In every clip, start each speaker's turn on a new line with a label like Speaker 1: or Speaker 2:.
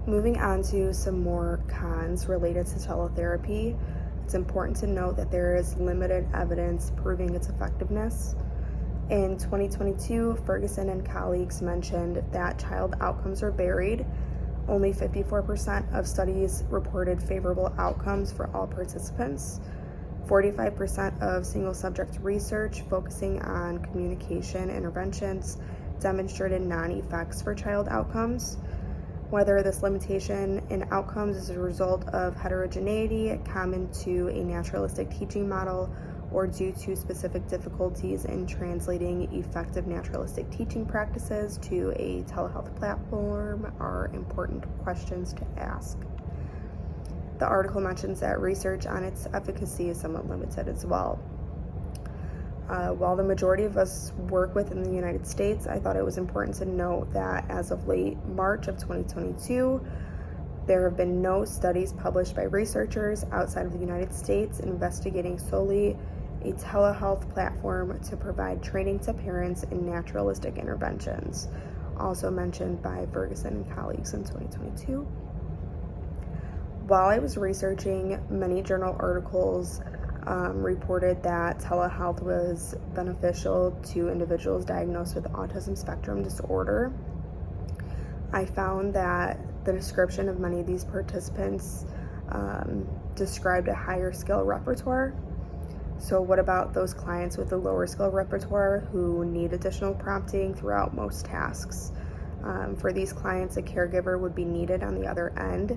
Speaker 1: Moving on to some more cons related to teletherapy, it's important to note that there is limited evidence proving its effectiveness. In 2022, Ferguson and colleagues mentioned that child outcomes are varied. Only 54% of studies reported favorable outcomes for all participants. 45% of single subject research focusing on communication interventions demonstrated non-effects for child outcomes. Whether this limitation in outcomes is a result of heterogeneity common to a naturalistic teaching model or due to specific difficulties in translating effective naturalistic teaching practices to a telehealth platform are important questions to ask. The article mentions that research on its efficacy is somewhat limited as well. While the majority of us work within the United States, I thought it was important to note that as of late March of 2022, there have been no studies published by researchers outside of the United States investigating solely a telehealth platform to provide training to parents in naturalistic interventions, also mentioned by Ferguson and colleagues in 2022. While I was researching, many journal articles reported that telehealth was beneficial to individuals diagnosed with autism spectrum disorder. I found that the description of many of these participants described a higher skill repertoire. So what about those clients with a lower skill repertoire who need additional prompting throughout most tasks? For these clients, a caregiver would be needed on the other end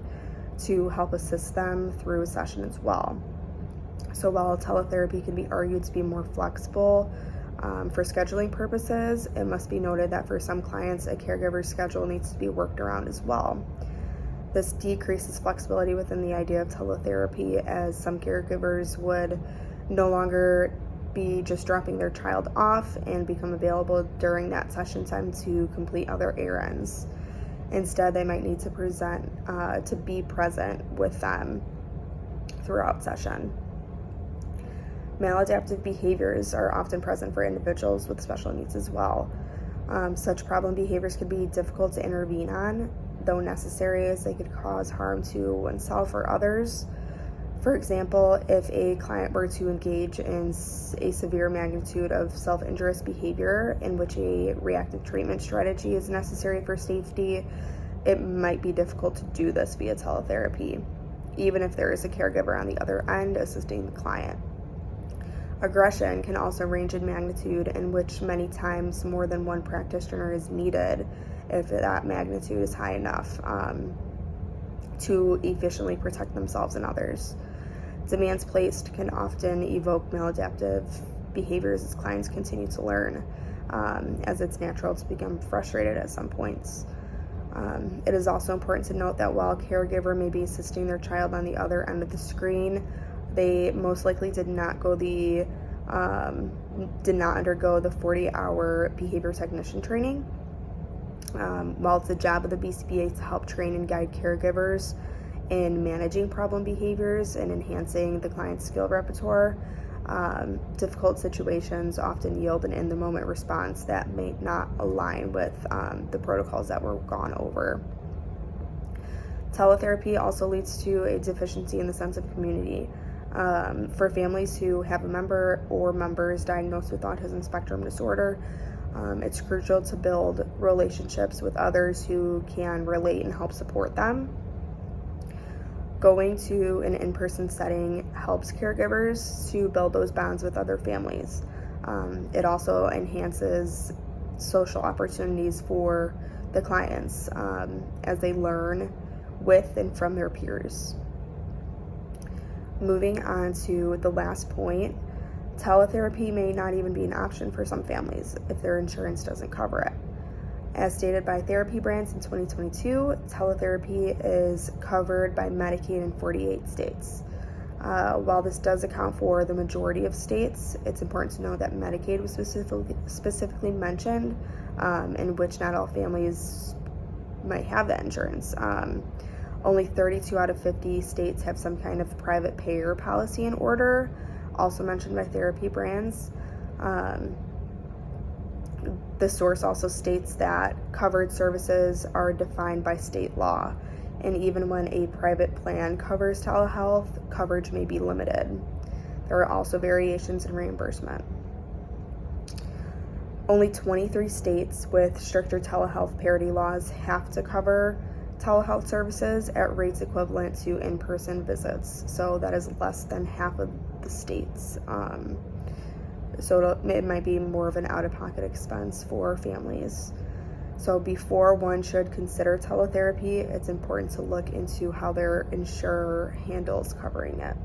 Speaker 1: to help assist them through a session as well. So while teletherapy can be argued to be more flexible for scheduling purposes, it must be noted that for some clients, a caregiver's schedule needs to be worked around as well. This decreases flexibility within the idea of teletherapy, as some caregivers would no longer be just dropping their child off and become available during that session time to complete other errands. Instead, they might need to be present with them throughout session. Maladaptive behaviors are often present for individuals with special needs as well. Such problem behaviors could be difficult to intervene on, though necessary, as they could cause harm to oneself or others. For example, if a client were to engage in a severe magnitude of self-injurious behavior in which a reactive treatment strategy is necessary for safety, it might be difficult to do this via teletherapy, even if there is a caregiver on the other end assisting the client. Aggression can also range in magnitude, in which many times more than one practitioner is needed if that magnitude is high enough to efficiently protect themselves and others. Demands placed can often evoke maladaptive behaviors as clients continue to learn, as it's natural to become frustrated at some points. It is also important to note that while a caregiver may be assisting their child on the other end of the screen, they most likely did not undergo the 40-hour behavior technician training. While it's the job of the BCBA to help train and guide caregivers in managing problem behaviors and enhancing the client's skill repertoire, difficult situations often yield an in-the-moment response that may not align with the protocols that were gone over. Teletherapy also leads to a deficiency in the sense of community. For families who have a member or members diagnosed with autism spectrum disorder, it's crucial to build relationships with others who can relate and help support them. Going to an in-person setting helps caregivers to build those bonds with other families. It also enhances social opportunities for the clients as they learn with and from their peers. Moving on to the last point, teletherapy may not even be an option for some families if their insurance doesn't cover it. As stated by Therapy Brands in 2022, teletherapy is covered by Medicaid in 48 states. While this does account for the majority of states, it's important to know that Medicaid was specifically mentioned, in which not all families might have that insurance. Only 32 out of 50 states have some kind of private payer policy in order, also mentioned by Therapy Brands. The source also states that covered services are defined by state law, and even when a private plan covers telehealth, coverage may be limited. There are also variations in reimbursement. Only 23 states with stricter telehealth parity laws have to cover telehealth services at rates equivalent to in-person visits. So that is less than half of the states. So it might be more of an out-of-pocket expense for families. So before one should consider teletherapy, it's important to look into how their insurer handles covering it.